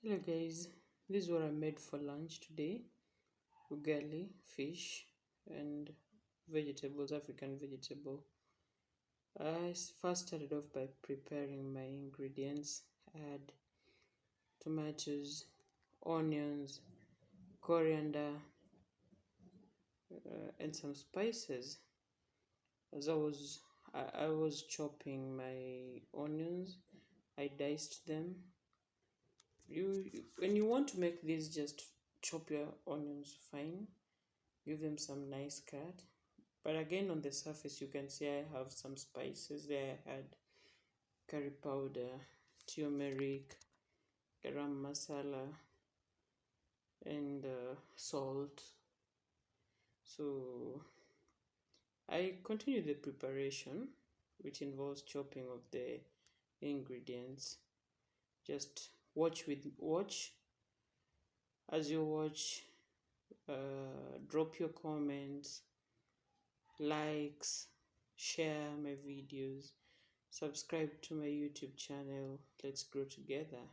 Hello guys, this is what I made for lunch today. Ugali, fish and vegetables, African vegetable. I first started off by preparing my ingredients. I had tomatoes, onions, coriander, and some spices. As I was chopping my onions, I diced them. When you want to make this, just chop your onions fine, give them some nice cut. But again, on the surface, you can see I have some spices there. I had curry powder, turmeric, garam masala, and salt. So I continue the preparation, which involves chopping of the ingredients. Just watch. As you watch, drop your comments, likes, share my videos, subscribe to my YouTube channel. Let's grow together.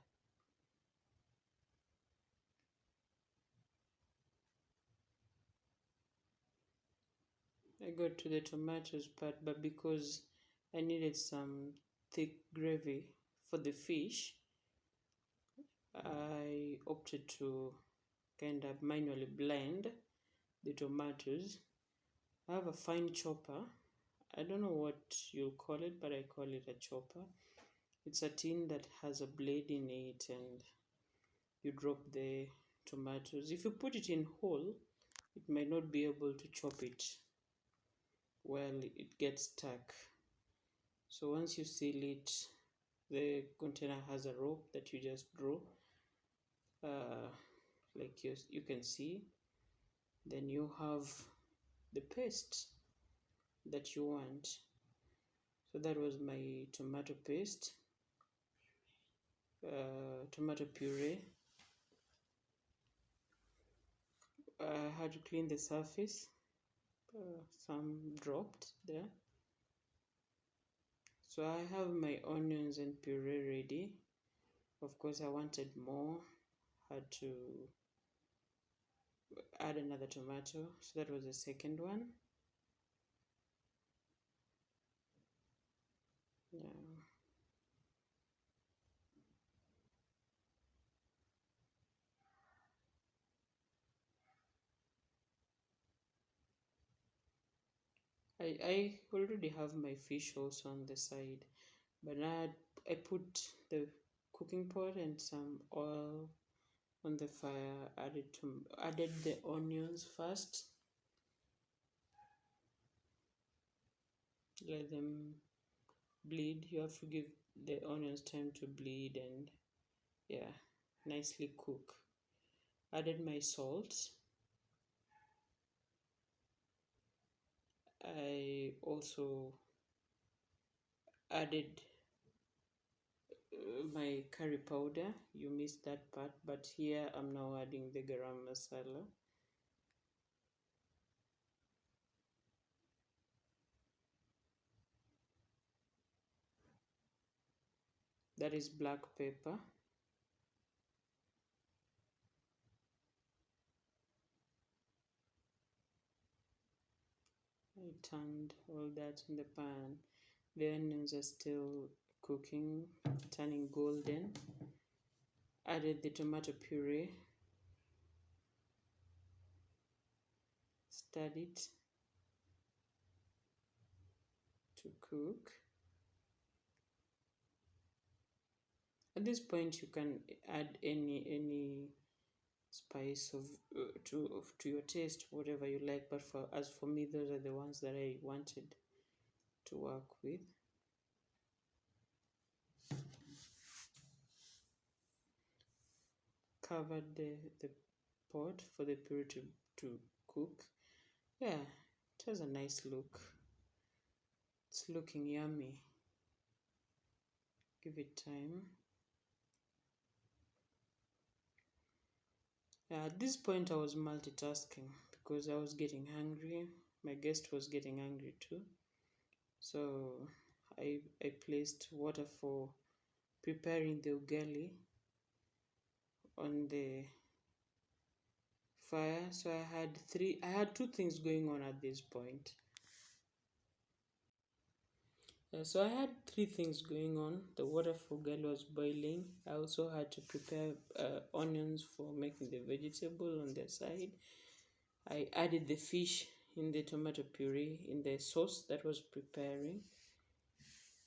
I got to the tomatoes part, but because I needed some thick gravy for the fish, I opted to kind of manually blend the tomatoes. I have a fine chopper. I don't know what you'll call it, but I call it a chopper. It's a tin that has a blade in it, and you drop the tomatoes. If you put it in whole, it might not be able to chop it well, it gets stuck. So once you seal it, the container has a rope that you just draw, like you can see. Then you have the paste that you want. So that was my tomato paste, tomato puree. I had to clean the surface. Some dropped there. So I have my onions and puree ready. Of course, I wanted more. Had to add another tomato. So that was the second one. Yeah. I already have my fish also on the side, but now I put the cooking pot and some oil on the fire. Added the onions first. Let them bleed. You have to give the onions time to bleed and yeah, nicely cook. Added my salt. I also added my curry powder. You missed that part, but here I'm now adding the garam masala. That is black pepper. I turned all that in the pan. The onions are still cooking, turning golden. Added the tomato puree. Stirred it to cook. At this point, you can add any spice to your taste, whatever you like. But as for me, those are the ones that I wanted to work with. Covered the pot for the puree to cook. Yeah, it has a nice look. It's looking yummy. Give it time. At this point, I was multitasking because I was getting hungry. My guest was getting hungry too. So I placed water for preparing the ugali on the fire. So I had two things going on at this point. So I had three things going on. The water for ugali was boiling. I also had to prepare onions for making the vegetable on the side. I added the fish in the tomato puree in the sauce that was preparing.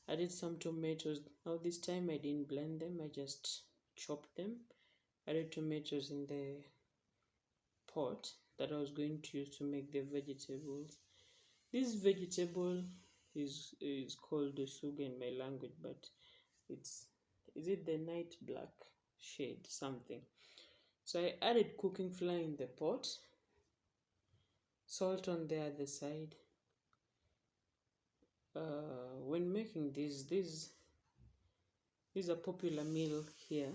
I did some tomatoes. Now this time I didn't blend them, I just chopped them. I added tomatoes in the pot that I was going to use to make the vegetables. This vegetable is called the sugar in my language, but is it the night black shade something. So I added cooking flour in the pot, salt on the other side. When making this is a popular meal here.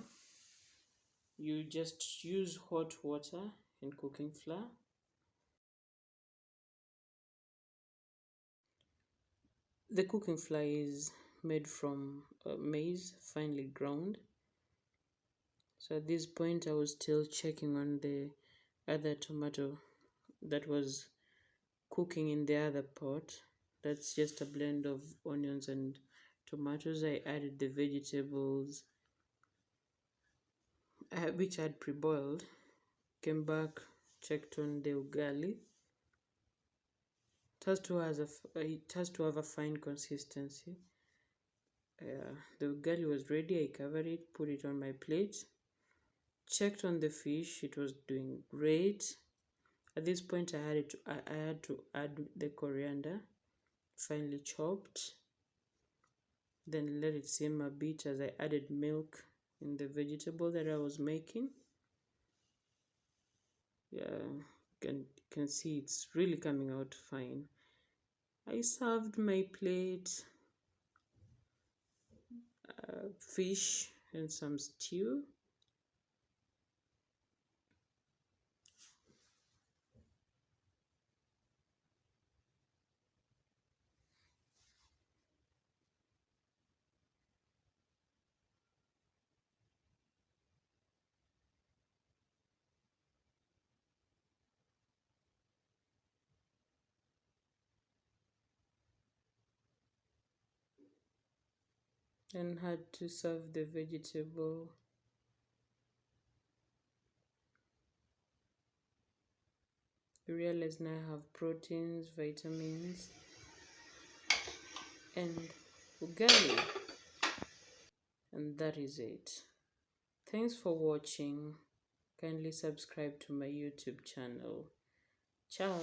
You just use hot water and cooking flour. The cooking flour is made from maize, finely ground. So at this point, I was still checking on the other tomato that was cooking in the other pot. That's just a blend of onions and tomatoes. I added the vegetables, which I had pre-boiled. Came back, checked on the ugali. It has to have a fine consistency. The ugali was ready. I covered it, put it on my plate. Checked on the fish, it was doing great. At this point, I had to add the coriander, finely chopped. Then let it simmer a bit as I added milk in the vegetable that I was making. Yeah, you can see it's really coming out fine. I served my plate, fish and some stew. And had to serve the vegetable. You realize now I have proteins, vitamins, and ugali. And that is it. Thanks for watching. Kindly subscribe to my YouTube channel. Ciao.